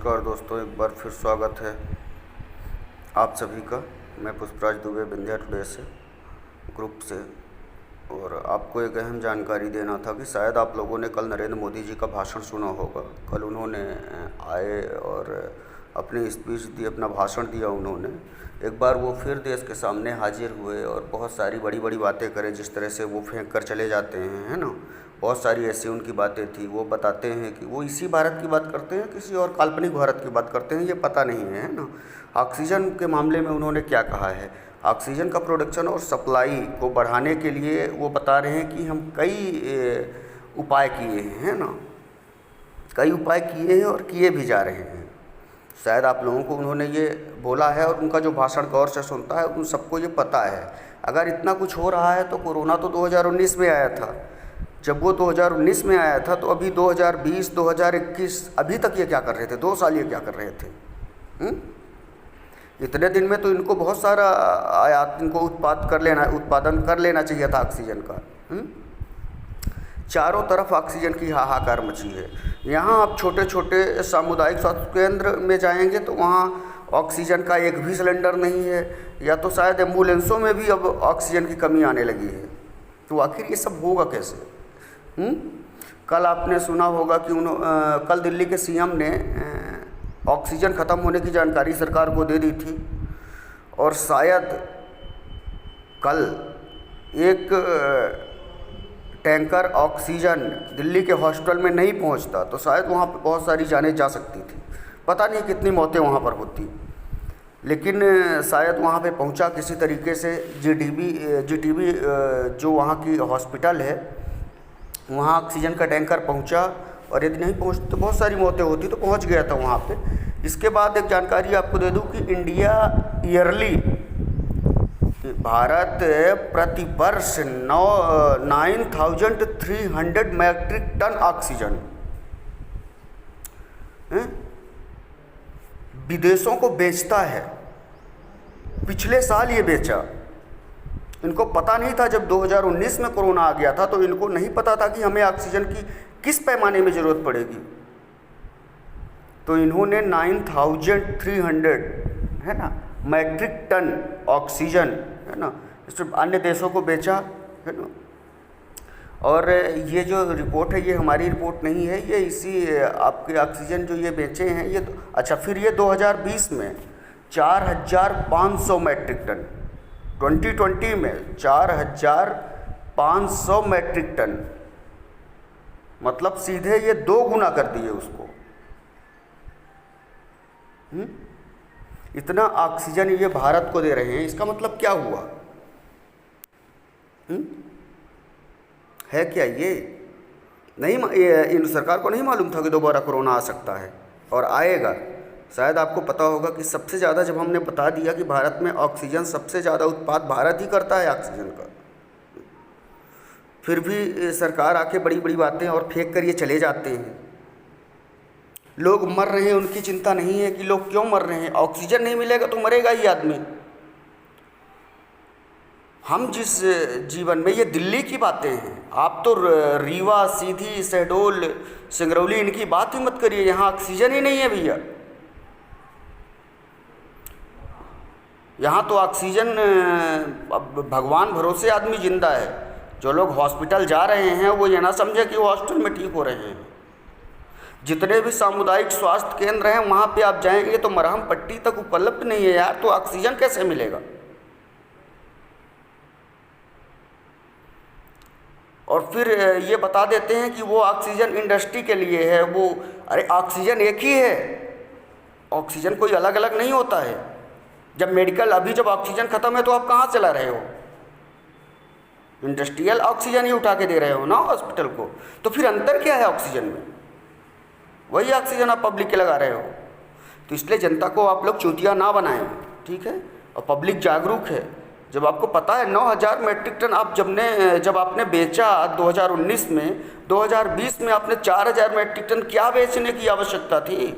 नमस्कार दोस्तों, एक बार फिर स्वागत है आप सभी का। मैं पुष्पराज दुबे विंध्या टुडे से ग्रुप से, और आपको एक अहम जानकारी देना था कि शायद आप लोगों ने कल नरेंद्र मोदी जी का भाषण सुना होगा। कल उन्होंने आए और अपनी स्पीच दी, अपना भाषण दिया उन्होंने। एक बार वो फिर देश के सामने हाजिर हुए और बहुत सारी बड़ी बड़ी बातें करें, जिस तरह से वो फेंक कर चले जाते हैं, है ना। बहुत सारी ऐसी उनकी बातें थी। वो बताते हैं कि वो इसी भारत की बात करते हैं, किसी और काल्पनिक भारत की बात करते हैं, ये पता नहीं है ना। ऑक्सीजन के मामले में उन्होंने क्या कहा है, ऑक्सीजन का प्रोडक्शन और सप्लाई को बढ़ाने के लिए वो बता रहे हैं कि हम कई उपाय किए हैं, है ना। कई उपाय किए हैं और किए भी जा रहे हैं। शायद आप लोगों को उन्होंने ये बोला है, और उनका जो भाषण गौर से सुनता है उन सबको ये पता है। अगर इतना कुछ हो रहा है तो कोरोना तो 2019 में आया था। जब वो 2019 में आया था तो अभी 2020, 2021 अभी तक ये क्या कर रहे थे? 2 साल ये क्या कर रहे थे? इतने दिन में तो इनको बहुत सारा आयात, इनको उत्पादन कर लेना चाहिए था ऑक्सीजन का। चारों तरफ ऑक्सीजन की हाहाकार मची है। यहाँ आप छोटे छोटे सामुदायिक स्वास्थ्य केंद्र में जाएंगे तो वहाँ ऑक्सीजन का एक भी सिलेंडर नहीं है, या तो शायद एम्बुलेंसों में भी अब ऑक्सीजन की कमी आने लगी है। तो आखिर ये सब होगा कैसे? कल आपने सुना होगा कि कल दिल्ली के सीएम ने ऑक्सीजन ख़त्म होने की जानकारी सरकार को दे दी थी, और शायद कल एक टैंकर ऑक्सीजन दिल्ली के हॉस्पिटल में नहीं पहुंचता तो शायद वहां पर बहुत सारी जानें जा सकती थी। पता नहीं कितनी मौतें वहां पर होती, लेकिन शायद वहां पे पहुंचा किसी तरीके से। जीटीबी जो वहां की हॉस्पिटल है, वहाँ ऑक्सीजन का टैंकर पहुँचा, और यदि नहीं पहुँचती तो बहुत सारी मौतें होती, तो पहुँच गया था वहाँ पे। इसके बाद एक जानकारी आपको दे दूँ कि इंडिया ईयरली, भारत प्रति वर्ष 9,300 मैट्रिक टन ऑक्सीजन विदेशों को बेचता है। पिछले साल ये बेचा। इनको पता नहीं था, जब 2019 में कोरोना आ गया था तो इनको नहीं पता था कि हमें ऑक्सीजन की किस पैमाने में ज़रूरत पड़ेगी। तो इन्होंने 9,300, है ना, मैट्रिक टन ऑक्सीजन, है ना, इस अन्य देशों को बेचा, है ना। और ये जो रिपोर्ट है ये हमारी रिपोर्ट नहीं है, ये इसी आपके ऑक्सीजन जो ये बेचे हैं ये अच्छा, फिर ये 2020 में 4,500 मैट्रिक टन, 2020 में 4,500 मैट्रिक टन, मतलब सीधे ये 2 गुना कर दिए उसको। इतना ऑक्सीजन ये भारत को दे रहे हैं, इसका मतलब क्या हुआ? है क्या ये? नहीं, इन सरकार को नहीं मालूम था कि दोबारा कोरोना आ सकता है और आएगा। शायद आपको पता होगा कि सबसे ज़्यादा, जब हमने बता दिया कि भारत में ऑक्सीजन सबसे ज़्यादा उत्पाद भारत ही करता है ऑक्सीजन का, फिर भी सरकार आके बड़ी बड़ी बातें और फेंक कर ये चले जाते हैं। लोग मर रहे हैं, उनकी चिंता नहीं है कि लोग क्यों मर रहे हैं। ऑक्सीजन नहीं मिलेगा तो मरेगा ही आदमी। हम जिस जीवन में, ये दिल्ली की बातें हैं, आप तो रीवा, सीधी, शहडोल, सिंगरौली, इनकी बात ही मत करिए। यहाँ ऑक्सीजन ही नहीं है भैया। यहाँ तो ऑक्सीजन, अब भगवान भरोसे आदमी जिंदा है। जो लोग हॉस्पिटल जा रहे हैं वो ये ना समझे कि वो हॉस्पिटल में ठीक हो रहे हैं। जितने भी सामुदायिक स्वास्थ्य केंद्र हैं वहाँ पे आप जाएंगे तो मरहम पट्टी तक उपलब्ध नहीं है यार, तो ऑक्सीजन कैसे मिलेगा? और फिर ये बता देते हैं कि वो ऑक्सीजन इंडस्ट्री के लिए है। वो, अरे ऑक्सीजन एक ही है, ऑक्सीजन कोई अलग अलग नहीं होता है। जब मेडिकल, अभी जब ऑक्सीजन खत्म है तो आप कहाँ चला रहे हो? इंडस्ट्रियल ऑक्सीजन ही उठा के दे रहे हो ना हॉस्पिटल को। तो फिर अंतर क्या है ऑक्सीजन में? वही ऑक्सीजन आप पब्लिक के लगा रहे हो। तो इसलिए जनता को आप लोग चूतिया ना बनाएं, ठीक है। और पब्लिक जागरूक है। जब आपको पता है 9,000 मैट्रिक टन आप जब आपने बेचा 2019 में, 2020 में आपने 4,000 मैट्रिक टन क्या बेचने की आवश्यकता थी?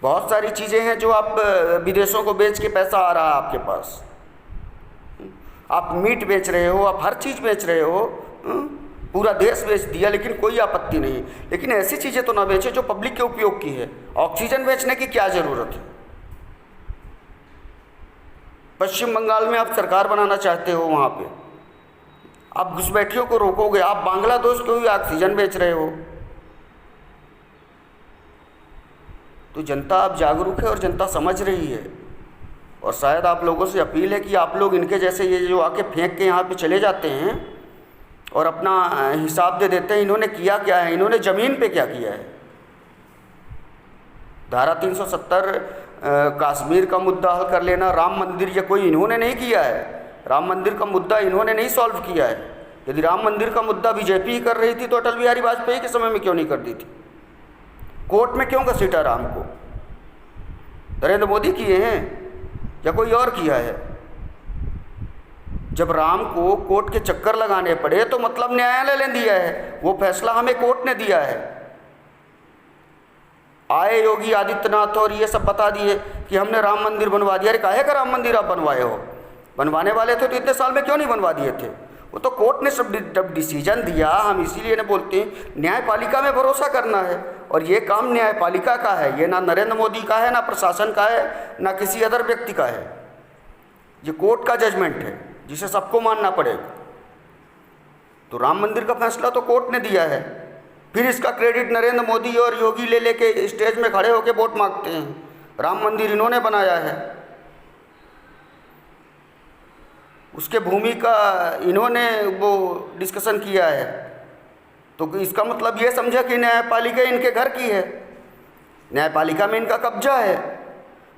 बहुत सारी चीज़ें हैं जो आप विदेशों को बेच के पैसा आ रहा है आपके पास। आप मीट बेच रहे हो, आप हर चीज़ बेच रहे हो, पूरा देश बेच दिया, लेकिन कोई आपत्ति नहीं। लेकिन ऐसी चीज़ें तो ना बेचे जो पब्लिक के उपयोग की है। ऑक्सीजन बेचने की क्या ज़रूरत है? पश्चिम बंगाल में आप सरकार बनाना चाहते हो, वहाँ पे आप घुसपैठियों को रोकोगे, आप बांग्लादेश को भी ऑक्सीजन बेच रहे हो। तो जनता अब जागरूक है और जनता समझ रही है। और शायद आप लोगों से अपील है कि आप लोग इनके जैसे ये जो आके फेंक के यहाँ पे चले जाते हैं और अपना हिसाब दे देते हैं, इन्होंने किया क्या है, इन्होंने ज़मीन पे क्या किया है। धारा 370 कश्मीर का मुद्दा हल कर लेना, राम मंदिर, ये कोई इन्होंने नहीं किया है। राम मंदिर का मुद्दा इन्होंने नहीं सॉल्व किया है। यदि राम मंदिर का मुद्दा बीजेपी ही कर रही थी तो अटल बिहारी वाजपेयी के समय में क्यों नहीं कर दी थी? कोर्ट में क्यों घसीटा राम को? नरेंद्र मोदी किए हैं या कोई और किया है? जब राम को कोर्ट के चक्कर लगाने पड़े तो मतलब न्यायालय ने दिया है, वो फैसला हमें कोर्ट ने दिया है। आए योगी आदित्यनाथ और ये सब बता दिए कि हमने राम मंदिर बनवा दिया। अरे काहे का राम मंदिर आप बनवाए हो? बनवाने वाले थे तो इतने साल में क्यों नहीं बनवा दिए थे? वो तो कोर्ट ने सब जब डिसीजन दिया, हम इसीलिए ने बोलते हैं न्यायपालिका में भरोसा करना है। और ये काम न्यायपालिका का है, ये ना नरेंद्र मोदी का है, ना प्रशासन का है, ना किसी अदर व्यक्ति का है। ये कोर्ट का जजमेंट है जिसे सबको मानना पड़ेगा। तो राम मंदिर का फैसला तो कोर्ट ने दिया है, फिर इसका क्रेडिट नरेंद्र मोदी और योगी ले लेके स्टेज में खड़े होकर वोट मांगते हैं। राम मंदिर इन्होंने बनाया है, उसके भूमि का इन्होंने वो डिस्कशन किया है, तो इसका मतलब ये समझा कि न्यायपालिका इनके घर की है, न्यायपालिका में इनका कब्जा है।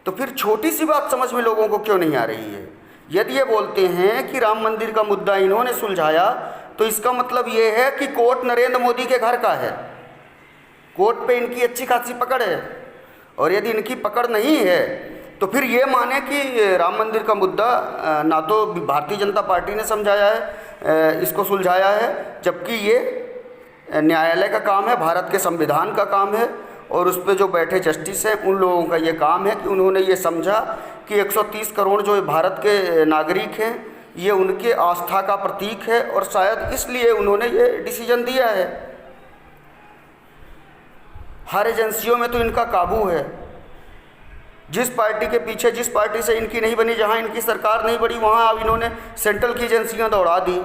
तो फिर छोटी सी बात समझ में लोगों को क्यों नहीं आ रही है? यदि ये बोलते हैं कि राम मंदिर का मुद्दा इन्होंने सुलझाया तो इसका मतलब ये है कि कोर्ट नरेंद्र मोदी के घर का है, कोर्ट पे इनकी अच्छी खासी पकड़ है। और यदि इनकी पकड़ नहीं है तो फिर ये माने कि राम मंदिर का मुद्दा ना तो भारतीय जनता पार्टी ने समझाया है, इसको सुलझाया है, जबकि ये न्यायालय का काम है, भारत के संविधान का काम है। और उस पर जो बैठे जस्टिस हैं उन लोगों का ये काम है कि उन्होंने ये समझा कि 130 करोड़ जो भारत के नागरिक हैं ये उनके आस्था का प्रतीक है, और शायद इसलिए उन्होंने ये डिसीजन दिया है। हर एजेंसियों में तो इनका काबू है। जिस पार्टी के पीछे, जिस पार्टी से इनकी नहीं बनी, जहां इनकी सरकार नहीं बनी, वहां अब इन्होंने सेंट्रल की एजेंसियां दौड़ा दी।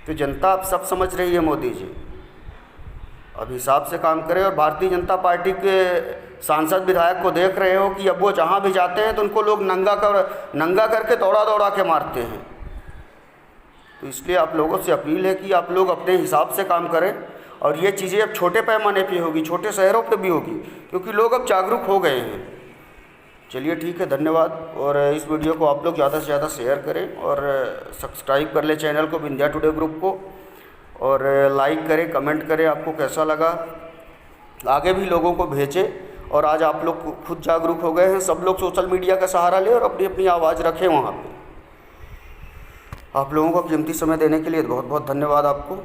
तो जनता अब सब समझ रही है। मोदी जी अब हिसाब से काम करें। और भारतीय जनता पार्टी के सांसद विधायक को देख रहे हो कि अब वो जहाँ भी जाते हैं तो उनको लोग नंगा करके दौड़ा के मारते हैं। तो इसलिए आप लोगों से अपील है कि आप लोग अपने हिसाब से काम करें। और ये चीज़ें अब छोटे पैमाने पे होगी, छोटे शहरों पे भी होगी, क्योंकि लोग अब जागरूक हो गए हैं। चलिए ठीक है, धन्यवाद। और इस वीडियो को आप लोग ज़्यादा से ज़्यादा शेयर करें और सब्सक्राइब कर लें चैनल को, विंध्या टुडे ग्रुप को, और लाइक करें, कमेंट करें आपको कैसा लगा, आगे भी लोगों को भेजें। और आज आप लोग खुद जागरूक हो गए हैं, सब लोग सोशल मीडिया का सहारा लें और अपनी अपनी आवाज़ रखें वहाँ पे। आप लोगों को कीमती समय देने के लिए बहुत बहुत धन्यवाद आपको।